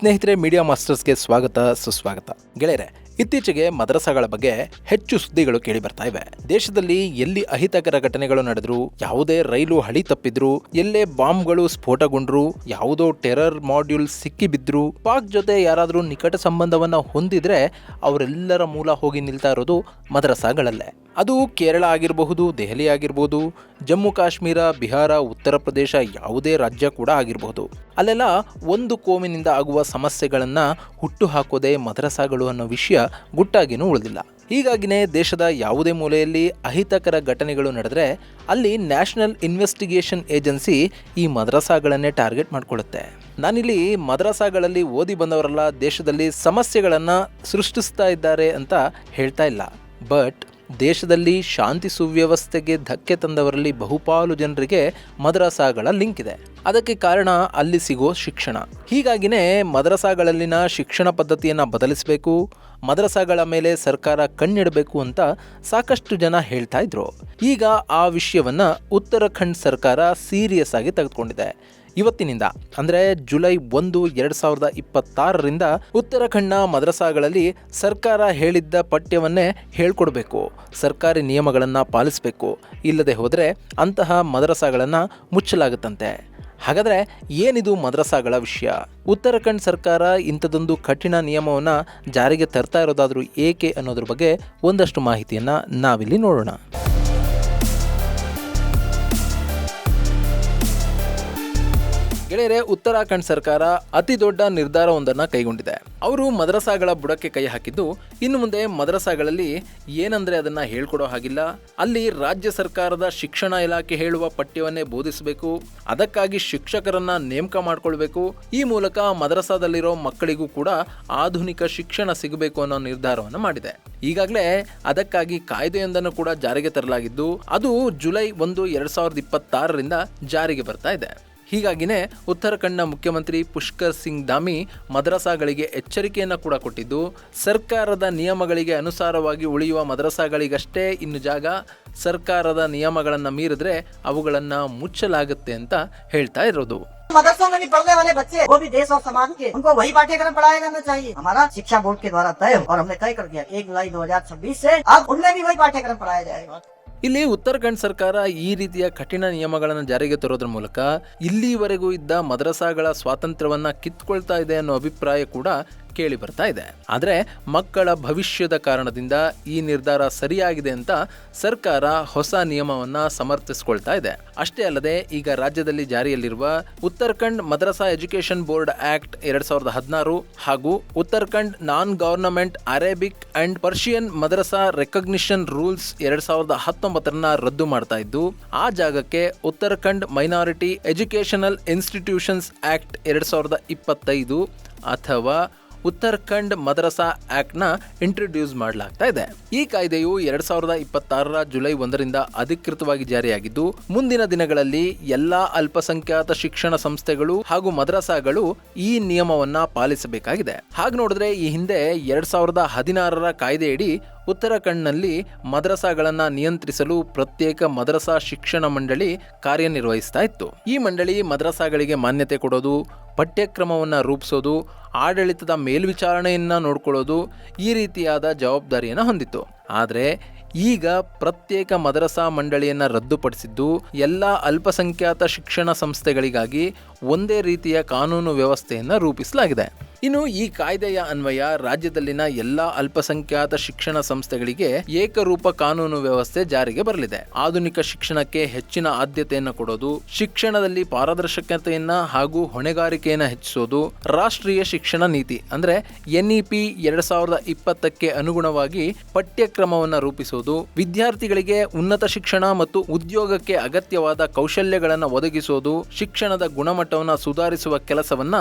ಸ್ನೇಹಿತರೆ, ಮೀಡಿಯಾ ಮಾಸ್ಟರ್ಸ್ಗೆ ಸ್ವಾಗತ ಸುಸ್ವಾಗತ. ಗೆಳೆಯರೆ, ಇತ್ತೀಚೆಗೆ ಮದ್ರಸಾಗಳ ಬಗ್ಗೆ ಹೆಚ್ಚು ಸುದ್ದಿಗಳು ಕೇಳಿ ಬರ್ತಾ ಇವೆ. ದೇಶದಲ್ಲಿ ಎಲ್ಲಿ ಅಹಿತಕರ ಘಟನೆಗಳು ನಡೆದ್ರು, ಯಾವುದೇ ರೈಲು ಹಳಿ ತಪ್ಪಿದ್ರು, ಎಲ್ಲೇ ಬಾಂಬ್ಗಳು ಸ್ಫೋಟಗೊಂಡ್ರು, ಯಾವುದೋ ಟೆರರ್ ಮಾಡ್ಯೂಲ್ ಸಿಕ್ಕಿ ಬಿದ್ರು, ಪಾಕ್ ಜೊತೆ ಯಾರಾದರೂ ನಿಕಟ ಸಂಬಂಧವನ್ನ ಹೊಂದಿದ್ರೆ ಅವರೆಲ್ಲರ ಮೂಲ ಹೋಗಿ ನಿಲ್ತಾ ಇರೋದು ಮದ್ರಸಾಗಳಲ್ಲೇ. ಅದು ಕೇರಳ ಆಗಿರಬಹುದು, ದೆಹಲಿ ಆಗಿರ್ಬೋದು, ಜಮ್ಮು ಕಾಶ್ಮೀರ, ಬಿಹಾರ, ಉತ್ತರ ಪ್ರದೇಶ, ಯಾವುದೇ ರಾಜ್ಯ ಕೂಡ ಆಗಿರಬಹುದು. ಅಲ್ಲೆಲ್ಲ ಒಂದು ಕೋಮಿನಿಂದ ಆಗುವ ಸಮಸ್ಯೆಗಳನ್ನು ಹುಟ್ಟು ಹಾಕೋದೇ ಮದ್ರಸಾಗಳು ಅನ್ನೋ ವಿಷಯ ಗುಟ್ಟಾಗಿನೂ ಉಳಿದಿಲ್ಲ. ಹೀಗಾಗಿನೇ ದೇಶದ ಯಾವುದೇ ಮೂಲೆಯಲ್ಲಿ ಅಹಿತಕರ ಘಟನೆಗಳು ನಡೆದರೆ ಅಲ್ಲಿ ನ್ಯಾಷನಲ್ ಇನ್ವೆಸ್ಟಿಗೇಷನ್ ಏಜೆನ್ಸಿ ಈ ಮದ್ರಸಾಗಳನ್ನೇ ಟಾರ್ಗೆಟ್ ಮಾಡಿಕೊಳ್ಳುತ್ತೆ. ನಾನಿಲ್ಲಿ ಮದ್ರಸಾಗಳಲ್ಲಿ ಓದಿ ಬಂದವರೆಲ್ಲ ದೇಶದಲ್ಲಿ ಸಮಸ್ಯೆಗಳನ್ನು ಸೃಷ್ಟಿಸ್ತಾ ಇದ್ದಾರೆ ಅಂತ ಹೇಳ್ತಾ ಇಲ್ಲ. ಬಟ್ ದೇಶದಲ್ಲಿ ಶಾಂತಿ ಸುವ್ಯವಸ್ಥೆಗೆ ಧಕ್ಕೆ ತಂದವರಲ್ಲಿ ಬಹುಪಾಲು ಜನರಿಗೆ ಮದ್ರಸಾಗಳ ಲಿಂಕ್ ಇದೆ. ಅದಕ್ಕೆ ಕಾರಣ ಅಲ್ಲಿ ಸಿಗೋ ಶಿಕ್ಷಣ. ಹೀಗಾಗಿನೇ ಮದ್ರಸಾಗಳಲ್ಲಿನ ಶಿಕ್ಷಣ ಪದ್ಧತಿಯನ್ನು ಬದಲಿಸಬೇಕು, ಮದ್ರಸಾಗಳ ಮೇಲೆ ಸರ್ಕಾರ ಕಣ್ಣಿಡಬೇಕು ಅಂತ ಸಾಕಷ್ಟು ಜನ ಹೇಳ್ತಾ ಇದ್ರು. ಈಗ ಆ ವಿಷಯವನ್ನ ಉತ್ತರಾಖಂಡ್ ಸರ್ಕಾರ ಸೀರಿಯಸ್ ಆಗಿ ತೆಗೆದುಕೊಂಡಿದೆ. ಇವತ್ತಿನಿಂದ ಅಂದರೆ ಜುಲೈ 1, 2026ರಿಂದ ಉತ್ತರಾಖಂಡ್ನ ಮದ್ರಸಾಗಳಲ್ಲಿ ಸರ್ಕಾರ ಹೇಳಿದ್ದ ಪಠ್ಯವನ್ನೇ ಹೇಳ್ಕೊಡ್ಬೇಕು, ಸರ್ಕಾರಿ ನಿಯಮಗಳನ್ನು ಪಾಲಿಸಬೇಕು. ಇಲ್ಲದೆ ಹೋದರೆ ಅಂತಹ ಮದ್ರಸಾಗಳನ್ನು ಮುಚ್ಚಲಾಗುತ್ತಂತೆ. ಹಾಗಾದರೆ ಏನಿದು ಮದ್ರಸಾಗಳ ವಿಷಯ? ಉತ್ತರಾಖಂಡ್ ಸರ್ಕಾರ ಇಂಥದೊಂದು ಕಠಿಣ ನಿಯಮವನ್ನು ಜಾರಿಗೆ ತರ್ತಾ ಇರೋದಾದರೂ ಏಕೆ ಅನ್ನೋದ್ರ ಬಗ್ಗೆ ಒಂದಷ್ಟು ಮಾಹಿತಿಯನ್ನು ನಾವಿಲ್ಲಿ ನೋಡೋಣ. ಗೆಳೆಯರೆ, ಉತ್ತರಾಖಂಡ್ ಸರ್ಕಾರ ಅತಿ ದೊಡ್ಡ ನಿರ್ಧಾರವೊಂದನ್ನು ಕೈಗೊಂಡಿದೆ. ಅವರು ಮದ್ರಸಾಗಳ ಬುಡಕ್ಕೆ ಕೈ ಹಾಕಿದ್ದು, ಇನ್ನು ಮುಂದೆ ಮದ್ರಸಾಗಳಲ್ಲಿ ಏನಂದ್ರೆ ಅದನ್ನ ಹೇಳ್ಕೊಡೋ ಹಾಗಿಲ್ಲ, ಅಲ್ಲಿ ರಾಜ್ಯ ಸರ್ಕಾರದ ಶಿಕ್ಷಣ ಇಲಾಖೆ ಹೇಳುವ ಪಠ್ಯವನ್ನೇ ಬೋಧಿಸಬೇಕು, ಅದಕ್ಕಾಗಿ ಶಿಕ್ಷಕರನ್ನ ನೇಮಕ ಮಾಡ್ಕೊಳ್ಬೇಕು. ಈ ಮೂಲಕ ಮದ್ರಸಾದಲ್ಲಿರೋ ಮಕ್ಕಳಿಗೂ ಕೂಡ ಆಧುನಿಕ ಶಿಕ್ಷಣ ಸಿಗಬೇಕು ಅನ್ನೋ ನಿರ್ಧಾರವನ್ನು ಮಾಡಿದೆ. ಈಗಾಗಲೇ ಅದಕ್ಕಾಗಿ ಕಾಯ್ದೆಯೊಂದನ್ನು ಕೂಡ ಜಾರಿಗೆ ತರಲಾಗಿದ್ದು, ಅದು ಜುಲೈ 1, 2026ರಿಂದ ಜಾರಿಗೆ ಬರ್ತಾ ಇದೆ. ಹೀಗಾಗಿನೇ ಉತ್ತರಾಖಂಡ್ನ ಮುಖ್ಯಮಂತ್ರಿ ಪುಷ್ಕರ್ ಸಿಂಗ್ ಧಾಮಿ ಮದ್ರಸಾಗಳಿಗೆ ಎಚ್ಚರಿಕೆಯನ್ನು ಕೂಡ ಕೊಟ್ಟಿದ್ದು, ಸರ್ಕಾರದ ನಿಯಮಗಳಿಗೆ ಅನುಸಾರವಾಗಿ ಉಳಿಯುವ ಮದ್ರಸಾಗಳಿಗಷ್ಟೇ ಇನ್ನು ಜಾಗ, ಸರ್ಕಾರದ ನಿಯಮಗಳನ್ನು ಮೀರಿದ್ರೆ ಅವುಗಳನ್ನು ಮುಚ್ಚಲಾಗುತ್ತೆ ಅಂತ ಹೇಳ್ತಾ ಇರೋದು. मदरसों में भी पढ़ने वाले बच्चे वो भी देश और समाज के, उनको वही पाठ्यक्रम पढ़ाया जाना चाहिए. हमारा शिक्षा बोर्ड के द्वारा तय और हमने तय कर दिया 1 जुलाई 2026 से अब उनमें भी वही पाठ्यक्रम पढ़ाया जाएगा. ಇಲ್ಲಿ ಉತ್ತರಾಖಂಡ್ ಸರ್ಕಾರ ಈ ರೀತಿಯ ಕಠಿಣ ನಿಯಮಗಳನ್ನು ಜಾರಿಗೆ ತರೋದ್ರ ಮೂಲಕ ಇಲ್ಲಿವರೆಗೂ ಇದ್ದ ಮದ್ರಸಾಗಳ ಸ್ವಾತಂತ್ರ್ಯವನ್ನ ಕಿತ್ಕೊಳ್ತಾ ಇದೆ ಅನ್ನೋ ಅಭಿಪ್ರಾಯ ಕೂಡ ಕೇಳಿ ಬರ್ತಾ ಇದೆ. ಆದರೆ ಮಕ್ಕಳ ಭವಿಷ್ಯದ ಕಾರಣದಿಂದ ಈ ನಿರ್ಧಾರ ಸರಿಯಾಗಿದೆ ಅಂತ ಸರ್ಕಾರ ಹೊಸ ನಿಯಮವನ್ನ ಸಮರ್ಥಿಸಿಕೊಳ್ತಾ ಇದೆ. ಅಷ್ಟೇ ಅಲ್ಲದೆ ಈಗ ರಾಜ್ಯದಲ್ಲಿ ಜಾರಿಯಲ್ಲಿರುವ Uttarakhand madrasa education board act 2016 ಹಾಗೂ Uttarakhand non government Arabic and Persian madrasa recognition rules 2019 ರದ್ದು ಮಾಡ್ತಾ ಇದ್ದು, ಆ ಜಾಗಕ್ಕೆ Uttarakhand minority educational institutions act 2025 ಅಥವಾ ಉತ್ತರಾಖಂಡ್ ಮದ್ರಸಾ ಆಕ್ಟ್ನ ಇಂಟ್ರೊಡ್ಯೂಸ್ ಮಾಡಲಾಗ್ತಾ ಇದೆ. ಈ ಕಾಯ್ದೆಯು 2026 ಜುಲೈ 1ರಿಂದ ಅಧಿಕೃತವಾಗಿ ಜಾರಿಯಾಗಿದ್ದು, ಮುಂದಿನ ದಿನಗಳಲ್ಲಿ ಎಲ್ಲಾ ಅಲ್ಪಸಂಖ್ಯಾತ ಶಿಕ್ಷಣ ಸಂಸ್ಥೆಗಳು ಹಾಗೂ ಮದ್ರಸಾಗಳು ಈ ನಿಯಮವನ್ನ ಪಾಲಿಸಬೇಕಾಗಿದೆ. ಹಾಗೆ ನೋಡಿದ್ರೆ ಈ ಹಿಂದೆ 2016 ಕಾಯ್ದೆಯಡಿ ಉತ್ತರಾಖಂಡ್ನಲ್ಲಿ ಮದ್ರಸಾಗಳನ್ನ ನಿಯಂತ್ರಿಸಲು ಪ್ರತ್ಯೇಕ ಮದ್ರಸಾ ಶಿಕ್ಷಣ ಮಂಡಳಿ ಕಾರ್ಯನಿರ್ವಹಿಸ್ತಾ ಇತ್ತು. ಈ ಮಂಡಳಿ ಮದ್ರಸಾಗಳಿಗೆ ಮಾನ್ಯತೆ ಕೊಡೋದು, ಪಠ್ಯಕ್ರಮವನ್ನು ರೂಪಿಸೋದು, ಆಡಳಿತದ ಮೇಲ್ವಿಚಾರಣೆಯನ್ನು ನೋಡ್ಕೊಳ್ಳೋದು, ಈ ರೀತಿಯಾದ ಜವಾಬ್ದಾರಿಯನ್ನು ಹೊಂದಿತ್ತು. ಆದರೆ ಈಗ ಪ್ರತ್ಯೇಕ ಮದ್ರಸಾ ಮಂಡಳಿಯನ್ನು ರದ್ದುಪಡಿಸಿದ್ದು ಎಲ್ಲ ಅಲ್ಪಸಂಖ್ಯಾತ ಶಿಕ್ಷಣ ಸಂಸ್ಥೆಗಳಿಗಾಗಿ ಒಂದೇ ರೀತಿಯ ಕಾನೂನು ವ್ಯವಸ್ಥೆಯನ್ನು ರೂಪಿಸಲಾಗಿದೆ. ಇನ್ನು ಈ ಕಾಯ್ದೆಯ ಅನ್ವಯ ರಾಜ್ಯದಲ್ಲಿನ ಎಲ್ಲ ಅಲ್ಪಸಂಖ್ಯಾತ ಶಿಕ್ಷಣ ಸಂಸ್ಥೆಗಳಿಗೆ ಏಕರೂಪ ಕಾನೂನು ವ್ಯವಸ್ಥೆ ಜಾರಿಗೆ ಬರಲಿದೆ. ಆಧುನಿಕ ಶಿಕ್ಷಣಕ್ಕೆ ಹೆಚ್ಚಿನ ಆದ್ಯತೆಯನ್ನು ಕೊಡೋದು, ಶಿಕ್ಷಣದಲ್ಲಿ ಪಾರದರ್ಶಕತೆಯನ್ನ ಹಾಗೂ ಹೊಣೆಗಾರಿಕೆಯನ್ನು ಹೆಚ್ಚಿಸೋದು, ರಾಷ್ಟ್ರೀಯ ಶಿಕ್ಷಣ ನೀತಿ ಅಂದ್ರೆ NEP 2020ಕ್ಕೆ ಅನುಗುಣವಾಗಿ ಪಠ್ಯಕ್ರಮವನ್ನು ರೂಪಿಸೋದು, ವಿದ್ಯಾರ್ಥಿಗಳಿಗೆ ಉನ್ನತ ಶಿಕ್ಷಣ ಮತ್ತು ಉದ್ಯೋಗಕ್ಕೆ ಅಗತ್ಯವಾದ ಕೌಶಲ್ಯಗಳನ್ನು ಒದಗಿಸೋದು, ಶಿಕ್ಷಣದ ಗುಣಮಟ್ಟವನ್ನು ಸುಧಾರಿಸುವ ಕೆಲಸವನ್ನ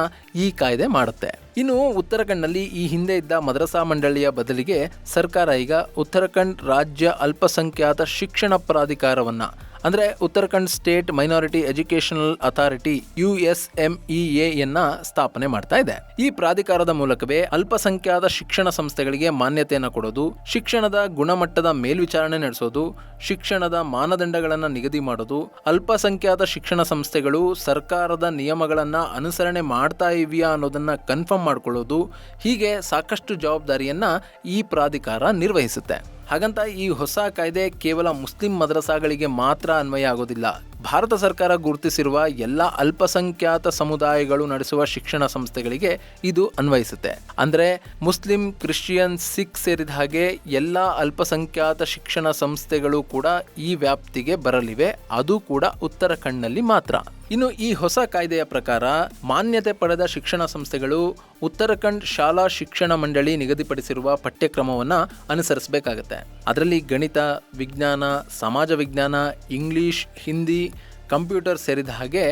ಈ ಕಾಯ್ದೆ ಮಾಡುತ್ತೆ. ಇನ್ನು ಉತ್ತರಾಖಂಡ್ನಲ್ಲಿ ಈ ಹಿಂದೆ ಇದ್ದ ಮದ್ರಸಾ ಮಂಡಳಿಯ ಬದಲಿಗೆ ಸರ್ಕಾರ ಈಗ ಉತ್ತರಾಖಂಡ್ ರಾಜ್ಯ ಅಲ್ಪಸಂಖ್ಯಾತ ಶಿಕ್ಷಣ ಪ್ರಾಧಿಕಾರವನ್ನ ಅಂದರೆ Uttarakhand state minority educational authority USMEA ಸ್ಥಾಪನೆ ಮಾಡ್ತಾ ಇದೆ. ಈ ಪ್ರಾಧಿಕಾರದ ಮೂಲಕವೇ ಅಲ್ಪಸಂಖ್ಯಾತ ಶಿಕ್ಷಣ ಸಂಸ್ಥೆಗಳಿಗೆ ಮಾನ್ಯತೆಯನ್ನು ಕೊಡೋದು, ಶಿಕ್ಷಣದ ಗುಣಮಟ್ಟದ ಮೇಲ್ವಿಚಾರಣೆ ನಡೆಸೋದು, ಶಿಕ್ಷಣದ ಮಾನದಂಡಗಳನ್ನು ನಿಗದಿ ಮಾಡೋದು, ಅಲ್ಪಸಂಖ್ಯಾತ ಶಿಕ್ಷಣ ಸಂಸ್ಥೆಗಳು ಸರ್ಕಾರದ ನಿಯಮಗಳನ್ನು ಅನುಸರಣೆ ಮಾಡ್ತಾ ಇವೆಯಾ ಅನ್ನೋದನ್ನ ಕನ್ಫರ್ಮ್ ಮಾಡ್ಕೊಳ್ಳೋದು, ಹೀಗೆ ಸಾಕಷ್ಟು ಜವಾಬ್ದಾರಿಯನ್ನ ಈ ಪ್ರಾಧಿಕಾರ ನಿರ್ವಹಿಸುತ್ತೆ. ಹಾಗಂತ ಈ ಹೊಸ ಕಾಯ್ದೆ ಕೇವಲ ಮುಸ್ಲಿಂ ಮದ್ರಸಾಗಳಿಗೆ ಮಾತ್ರ ಅನ್ವಯ ಆಗೋದಿಲ್ಲ. ಭಾರತ ಸರ್ಕಾರ ಗುರುತಿಸಿರುವ ಎಲ್ಲ ಅಲ್ಪಸಂಖ್ಯಾತ ಸಮುದಾಯಗಳು ನಡೆಸುವ ಶಿಕ್ಷಣ ಸಂಸ್ಥೆಗಳಿಗೆ ಇದು ಅನ್ವಯಿಸುತ್ತೆ. ಅಂದರೆ ಮುಸ್ಲಿಂ, ಕ್ರಿಶ್ಚಿಯನ್, ಸಿಖ್ ಸೇರಿದ ಹಾಗೆ ಎಲ್ಲ ಅಲ್ಪಸಂಖ್ಯಾತ ಶಿಕ್ಷಣ ಸಂಸ್ಥೆಗಳು ಕೂಡ ಈ ವ್ಯಾಪ್ತಿಗೆ ಬರಲಿವೆ, ಅದು ಕೂಡ ಉತ್ತರಾಖಂಡ್ನಲ್ಲಿ ಮಾತ್ರ. ಇನ್ನು ಈ ಹೊಸ ಕಾಯ್ದೆಯ ಪ್ರಕಾರ ಮಾನ್ಯತೆ ಪಡೆದ ಶಿಕ್ಷಣ ಸಂಸ್ಥೆಗಳು ಉತ್ತರಾಖಂಡ್ ಶಾಲಾ ಶಿಕ್ಷಣ ಮಂಡಳಿ ನಿಗದಿಪಡಿಸಿರುವ ಪಠ್ಯಕ್ರಮವನ್ನು ಅನುಸರಿಸಬೇಕಾಗತ್ತೆ. ಅದರಲ್ಲಿ ಗಣಿತ, ವಿಜ್ಞಾನ, ಸಮಾಜ ವಿಜ್ಞಾನ, ಇಂಗ್ಲಿಷ್, ಹಿಂದಿ, ಕಂಪ್ಯೂಟರ್ ಸೇರಿದ ಹಾಗೆ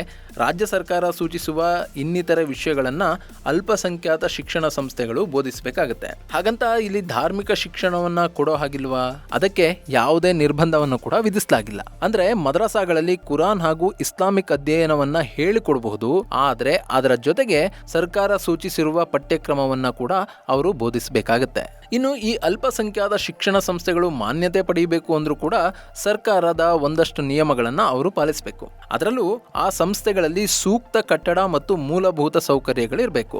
ರಾಜ್ಯ ಸರ್ಕಾರ ಸೂಚಿಸುವ ಇನ್ನಿತರ ವಿಷಯಗಳನ್ನು ಅಲ್ಪಸಂಖ್ಯಾತ ಶಿಕ್ಷಣ ಸಂಸ್ಥೆಗಳು ಬೋಧಿಸಬೇಕಾಗತ್ತೆ. ಹಾಗಂತ ಇಲ್ಲಿ ಧಾರ್ಮಿಕ ಶಿಕ್ಷಣವನ್ನ ಕೊಡೋ ಹಾಗಿಲ್ವಾ? ಅದಕ್ಕೆ ಯಾವುದೇ ನಿರ್ಬಂಧವನ್ನು ಕೂಡ ವಿಧಿಸಲಾಗಿಲ್ಲ. ಅಂದ್ರೆ ಮದ್ರಸಾಗಳಲ್ಲಿ ಕುರಾನ್ ಹಾಗೂ ಇಸ್ಲಾಮಿಕ್ ಅಧ್ಯಯನವನ್ನ ಹೇಳಿಕೊಡಬಹುದು, ಆದ್ರೆ ಅದರ ಜೊತೆಗೆ ಸರ್ಕಾರ ಸೂಚಿಸಿರುವ ಪಠ್ಯಕ್ರಮವನ್ನ ಕೂಡ ಅವರು ಬೋಧಿಸಬೇಕಾಗತ್ತೆ. ಇನ್ನು ಈ ಅಲ್ಪಸಂಖ್ಯಾತ ಶಿಕ್ಷಣ ಸಂಸ್ಥೆಗಳು ಮಾನ್ಯತೆ ಪಡೆಯಬೇಕು ಅಂದ್ರೂ ಕೂಡ ಸರ್ಕಾರದ ಒಂದಷ್ಟು ನಿಯಮಗಳನ್ನ ಅವರು ಪಾಲಿಸಬೇಕು. ಅದರಲ್ಲೂ ಆ ಸಂಸ್ಥೆಗಳಲ್ಲಿ ಸೂಕ್ತ ಕಟ್ಟಡ ಮತ್ತು ಮೂಲಭೂತ ಸೌಕರ್ಯಗಳಿರಬೇಕು.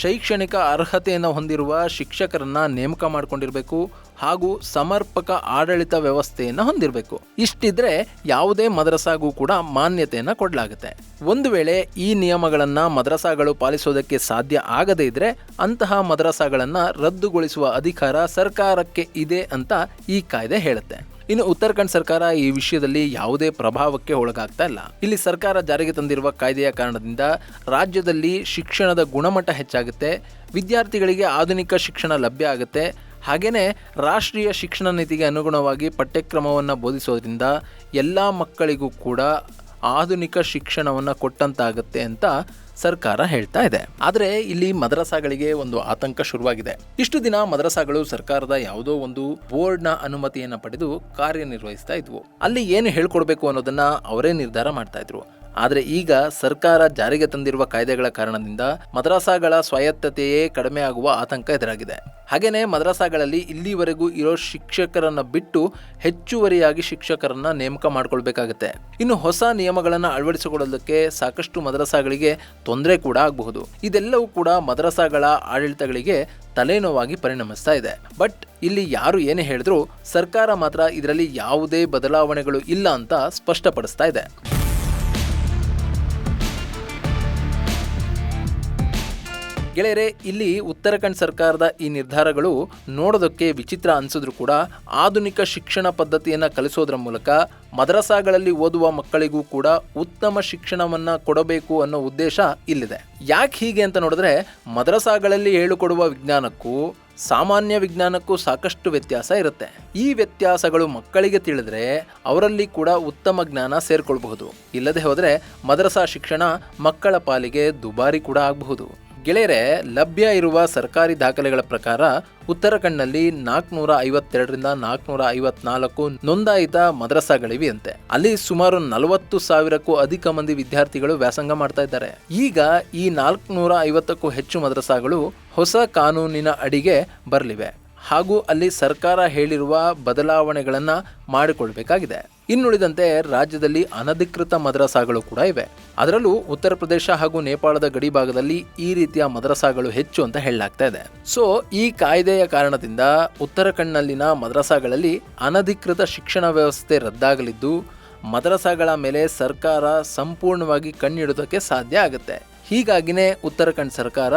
ಶೈಕ್ಷಣಿಕ ಅರ್ಹತೆಯನ್ನು ಹೊಂದಿರುವ ಶಿಕ್ಷಕರನ್ನ ನೇಮಕ ಮಾಡಿಕೊಂಡಿರಬೇಕು ಹಾಗೂ ಸಮರ್ಪಕ ಆಡಳಿತ ವ್ಯವಸ್ಥೆಯನ್ನು ಹೊಂದಿರಬೇಕು. ಇಷ್ಟಿದ್ರೆ ಯಾವುದೇ ಮದ್ರಸಾಗೂ ಕೂಡ ಮಾನ್ಯತೆಯನ್ನು ಕೊಡಲಾಗುತ್ತೆ. ಒಂದು ವೇಳೆ ಈ ನಿಯಮಗಳನ್ನ ಮದ್ರಸಾಗಳು ಪಾಲಿಸೋದಕ್ಕೆ ಸಾಧ್ಯ ಆಗದೇ ಇದ್ರೆ ಅಂತಹ ಮದ್ರಸಾಗಳನ್ನ ರದ್ದುಗೊಳಿಸುವ ಅಧಿಕಾರ ಸರ್ಕಾರಕ್ಕೆ ಇದೆ ಅಂತ ಈ ಕಾಯ್ದೆ ಹೇಳುತ್ತೆ. ಇನ್ನು ಉತ್ತರಾಖಂಡ್ ಸರ್ಕಾರ ಈ ವಿಷಯದಲ್ಲಿ ಯಾವುದೇ ಪ್ರಭಾವಕ್ಕೆ ಒಳಗಾಗ್ತಾ ಇಲ್ಲ. ಇಲ್ಲಿ ಸರ್ಕಾರ ಜಾರಿಗೆ ತಂದಿರುವ ಕಾಯ್ದೆಯ ಕಾರಣದಿಂದ ರಾಜ್ಯದಲ್ಲಿ ಶಿಕ್ಷಣದ ಗುಣಮಟ್ಟ ಹೆಚ್ಚಾಗುತ್ತೆ, ವಿದ್ಯಾರ್ಥಿಗಳಿಗೆ ಆಧುನಿಕ ಶಿಕ್ಷಣ ಲಭ್ಯ ಆಗುತ್ತೆ. ಹಾಗೇನೆ ರಾಷ್ಟ್ರೀಯ ಶಿಕ್ಷಣ ನೀತಿಗೆ ಅನುಗುಣವಾಗಿ ಪಠ್ಯಕ್ರಮವನ್ನು ಬೋಧಿಸೋದ್ರಿಂದ ಎಲ್ಲ ಮಕ್ಕಳಿಗೂ ಕೂಡ ಆಧುನಿಕ ಶಿಕ್ಷಣವನ್ನು ಕೊಟ್ಟಂತಾಗುತ್ತೆ ಅಂತ ಸರ್ಕಾರ ಹೇಳ್ತಾ ಇದೆ. ಆದರೆ ಇಲ್ಲಿ ಮದ್ರಸಾಗಳಿಗೆ ಒಂದು ಆತಂಕ ಶುರುವಾಗಿದೆ. ಇಷ್ಟು ದಿನ ಮದ್ರಸಾಗಳು ಸರ್ಕಾರದ ಯಾವುದೋ ಒಂದು ಬೋರ್ಡ್ನ ಅನುಮತಿಯನ್ನು ಪಡೆದು ಕಾರ್ಯನಿರ್ವಹಿಸ್ತಾ ಇದ್ವು. ಅಲ್ಲಿ ಏನು ಹೇಳ್ಕೊಡ್ಬೇಕು ಅನ್ನೋದನ್ನ ಅವರೇ ನಿರ್ಧಾರ ಮಾಡ್ತಾ ಇದ್ರು. ಆದರೆ ಈಗ ಸರ್ಕಾರ ಜಾರಿಗೆ ತಂದಿರುವ ಕಾಯ್ದೆಗಳ ಕಾರಣದಿಂದ ಮದ್ರಸಾಗಳ ಸ್ವಾಯತ್ತತೆಯೇ ಕಡಿಮೆ ಆಗುವ ಆತಂಕ ಎದುರಾಗಿದೆ. ಹಾಗೇನೆ ಮದ್ರಸಾಗಳಲ್ಲಿ ಇಲ್ಲಿವರೆಗೂ ಇರೋ ಶಿಕ್ಷಕರನ್ನ ಬಿಟ್ಟು ಹೆಚ್ಚುವರಿಯಾಗಿ ಶಿಕ್ಷಕರನ್ನ ನೇಮಕ ಮಾಡ್ಕೊಳ್ಬೇಕಾಗತ್ತೆ. ಇನ್ನು ಹೊಸ ನಿಯಮಗಳನ್ನು ಅಳವಡಿಸಿಕೊಳ್ಳೋದಕ್ಕೆ ಸಾಕಷ್ಟು ಮದ್ರಸಾಗಳಿಗೆ ತೊಂದರೆ ಕೂಡ ಆಗಬಹುದು. ಇದೆಲ್ಲವೂ ಕೂಡ ಮದ್ರಸಾಗಳ ಆಡಳಿತಗಳಿಗೆ ತಲೆನೋವಾಗಿ ಪರಿಣಮಿಸ್ತಾ ಇದೆ. ಬಟ್ ಇಲ್ಲಿ ಯಾರು ಏನೇ ಹೇಳಿದ್ರು ಸರ್ಕಾರ ಮಾತ್ರ ಇದರಲ್ಲಿ ಯಾವುದೇ ಬದಲಾವಣೆಗಳು ಇಲ್ಲ ಅಂತ ಸ್ಪಷ್ಟಪಡಿಸ್ತಾ ಇದೆ. ಗೆಳೆಯರೆ, ಇಲ್ಲಿ ಉತ್ತರಾಖಂಡ್ ಸರ್ಕಾರದ ಈ ನಿರ್ಧಾರಗಳು ನೋಡೋದಕ್ಕೆ ವಿಚಿತ್ರ ಅನಿಸಿದ್ರು ಕೂಡ ಆಧುನಿಕ ಶಿಕ್ಷಣ ಪದ್ಧತಿಯನ್ನು ಕಲಿಸೋದ್ರ ಮೂಲಕ ಮದ್ರಸಾಗಳಲ್ಲಿ ಓದುವ ಮಕ್ಕಳಿಗೂ ಕೂಡ ಉತ್ತಮ ಶಿಕ್ಷಣವನ್ನು ಕೊಡಬೇಕು ಅನ್ನೋ ಉದ್ದೇಶ ಇಲ್ಲಿದೆ. ಯಾಕೆ ಹೀಗೆ ಅಂತ ನೋಡಿದ್ರೆ ಮದ್ರಸಾಗಳಲ್ಲಿ ಹೇಳಿಕೊಡುವ ವಿಜ್ಞಾನಕ್ಕೂ ಸಾಮಾನ್ಯ ವಿಜ್ಞಾನಕ್ಕೂ ಸಾಕಷ್ಟು ವ್ಯತ್ಯಾಸ ಇರುತ್ತೆ. ಈ ವ್ಯತ್ಯಾಸಗಳು ಮಕ್ಕಳಿಗೆ ತಿಳಿದ್ರೆ ಅವರಲ್ಲಿ ಕೂಡ ಉತ್ತಮ ಜ್ಞಾನ ಸೇರ್ಕೊಳ್ಬಹುದು. ಇಲ್ಲದೆ ಹೋದರೆ ಮದ್ರಸಾ ಶಿಕ್ಷಣ ಮಕ್ಕಳ ಪಾಲಿಗೆ ದುಬಾರಿ ಕೂಡ ಆಗಬಹುದು. ಗೆಳೆಯರೆ, ಲಭ್ಯ ಇರುವ ಸರ್ಕಾರಿ ದಾಖಲೆಗಳ ಪ್ರಕಾರ ಉತ್ತರಾಖಂಡ್ನಲ್ಲಿ 452ರಿಂದ 454 ನೋಂದಾಯಿತ ಮದ್ರಸಾಗಳಿವೆಯಂತೆ. ಅಲ್ಲಿ ಸುಮಾರು 40,000ಕ್ಕೂ ಅಧಿಕ ಮಂದಿ ವಿದ್ಯಾರ್ಥಿಗಳು ವ್ಯಾಸಂಗ ಮಾಡ್ತಾ ಇದ್ದಾರೆ. ಈಗ ಈ 450ಕ್ಕೂ ಹೆಚ್ಚು ಮದ್ರಸಾಗಳು ಹೊಸ ಕಾನೂನಿನ ಅಡಿಗೆ ಬರಲಿವೆ ಹಾಗೂ ಅಲ್ಲಿ ಸರ್ಕಾರ ಹೇಳಿರುವ ಬದಲಾವಣೆಗಳನ್ನು ಮಾಡಿಕೊಳ್ಬೇಕಾಗಿದೆ. ಇನ್ನುಳಿದಂತೆ ರಾಜ್ಯದಲ್ಲಿ ಅನಧಿಕೃತ ಮದ್ರಸಾಗಳು ಕೂಡ ಇವೆ. ಅದರಲ್ಲೂ ಉತ್ತರ ಪ್ರದೇಶ ಹಾಗೂ ನೇಪಾಳದ ಗಡಿ ಭಾಗದಲ್ಲಿ ಈ ರೀತಿಯ ಮದ್ರಸಾಗಳು ಹೆಚ್ಚು ಅಂತ ಹೇಳಲಾಗ್ತಾ ಇದೆ. ಸೊ ಈ ಕಾಯ್ದೆಯ ಕಾರಣದಿಂದ ಉತ್ತರಾಖಂಡ್ನಲ್ಲಿನ ಮದ್ರಸಾಗಳಲ್ಲಿ ಅನಧಿಕೃತ ಶಿಕ್ಷಣ ವ್ಯವಸ್ಥೆ ರದ್ದಾಗಲಿದ್ದು ಮದ್ರಸಾಗಳ ಮೇಲೆ ಸರ್ಕಾರ ಸಂಪೂರ್ಣವಾಗಿ ಕಣ್ಣಿಡೋದಕ್ಕೆ ಸಾಧ್ಯ ಆಗುತ್ತೆ. ಹೀಗಾಗಿನೇ ಉತ್ತರಾಖಂಡ್ ಸರ್ಕಾರ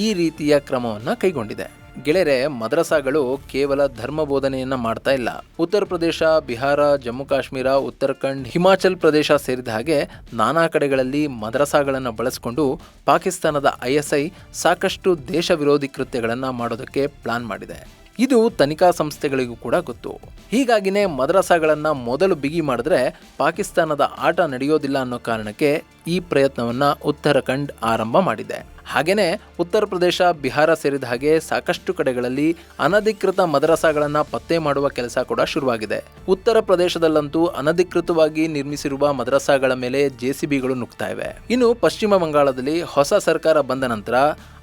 ಈ ರೀತಿಯ ಕ್ರಮವನ್ನು ಕೈಗೊಂಡಿದೆ. ಗೆಳೆಯರೆ, ಮದ್ರಸಾಗಳು ಕೇವಲ ಧರ್ಮ ಬೋಧನೆಯನ್ನ ಮಾಡ್ತಾ ಇಲ್ಲ. ಉತ್ತರ ಪ್ರದೇಶ, ಬಿಹಾರ, ಜಮ್ಮು ಕಾಶ್ಮೀರ, ಉತ್ತರಾಖಂಡ್, ಹಿಮಾಚಲ್ ಪ್ರದೇಶ ಸೇರಿದ ಹಾಗೆ ನಾನಾ ಕಡೆಗಳಲ್ಲಿ ಮದ್ರಸಾಗಳನ್ನು ಬಳಸಿಕೊಂಡು ಪಾಕಿಸ್ತಾನದ ISI ಸಾಕಷ್ಟು ದೇಶ ವಿರೋಧಿ ಕೃತ್ಯಗಳನ್ನು ಮಾಡೋದಕ್ಕೆ ಪ್ಲಾನ್ ಮಾಡಿದೆ. ಇದು ತನಿಖಾ ಸಂಸ್ಥೆಗಳಿಗೂ ಕೂಡ ಗೊತ್ತು. ಹೀಗಾಗಿನೇ ಮದ್ರಸಾಗಳನ್ನ ಮೊದಲು ಬಿಗಿ ಮಾಡಿದ್ರೆ ಪಾಕಿಸ್ತಾನದ ಆಟ ನಡೆಯೋದಿಲ್ಲ ಅನ್ನೋ ಕಾರಣಕ್ಕೆ ಈ ಪ್ರಯತ್ನವನ್ನ ಉತ್ತರಾಖಂಡ್ ಆರಂಭ ಮಾಡಿದೆ. ಹಾಗೇನೆ ಉತ್ತರ ಪ್ರದೇಶ, ಬಿಹಾರ ಸೇರಿದ ಹಾಗೆ ಸಾಕಷ್ಟು ಕಡೆಗಳಲ್ಲಿ ಅನಧಿಕೃತ ಮದರಸಾಗಳನ್ನ ಪತ್ತೆ ಮಾಡುವ ಕೆಲಸ ಕೂಡ ಶುರುವಾಗಿದೆ. ಉತ್ತರ ಪ್ರದೇಶದಲ್ಲಂತೂ ಅನಧಿಕೃತವಾಗಿ ನಿರ್ಮಿಸಿರುವ ಮದರಸಾಗಳ ಮೇಲೆ JCBಗಳು ನುಗ್ತಾ ಇವೆ. ಇನ್ನು ಪಶ್ಚಿಮ ಬಂಗಾಳದಲ್ಲಿ ಹೊಸ ಸರ್ಕಾರ ಬಂದ ನಂತರ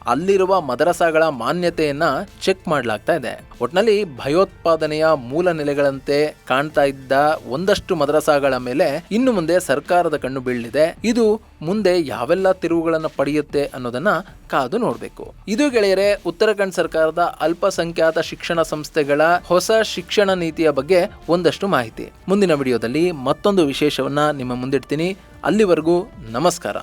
ಅಲ್ಲಿರುವ ಮದರಸಾಗಳ ಮಾನ್ಯತೆಯನ್ನ ಚೆಕ್ ಮಾಡಲಾಗ್ತಾ ಇದೆ. ಒಟ್ನಲ್ಲಿ ಭಯೋತ್ಪಾದನೆಯ ಮೂಲ ನೆಲೆಗಳಂತೆ ಕಾಣ್ತಾ ಇದ್ದ ಒಂದಷ್ಟು ಮದರಸಾಗಳ ಮೇಲೆ ಇನ್ನು ಮುಂದೆ ಸರ್ಕಾರದ ಕಣ್ಣು ಬೀಳಲಿದೆ. ಇದು ಮುಂದೆ ಯಾವೆಲ್ಲ ತಿರುವುಗಳನ್ನು ಪಡೆಯುತ್ತೆ ಅನ್ನೋದನ್ನ ಕಾದು ನೋಡಬೇಕು. ಇದು ಗೆಳೆಯರೆ ಉತ್ತರಾಖಂಡ್ ಸರ್ಕಾರದ ಅಲ್ಪಸಂಖ್ಯಾತ ಶಿಕ್ಷಣ ಸಂಸ್ಥೆಗಳ ಹೊಸ ಶಿಕ್ಷಣ ನೀತಿಯ ಬಗ್ಗೆ ಒಂದಷ್ಟು ಮಾಹಿತಿ. ಮುಂದಿನ ವಿಡಿಯೋದಲ್ಲಿ ಮತ್ತೊಂದು ವಿಶೇಷವನ್ನ ನಿಮ್ಮ ಮುಂದಿಡ್ತೀನಿ. ಅಲ್ಲಿವರೆಗೂ ನಮಸ್ಕಾರ.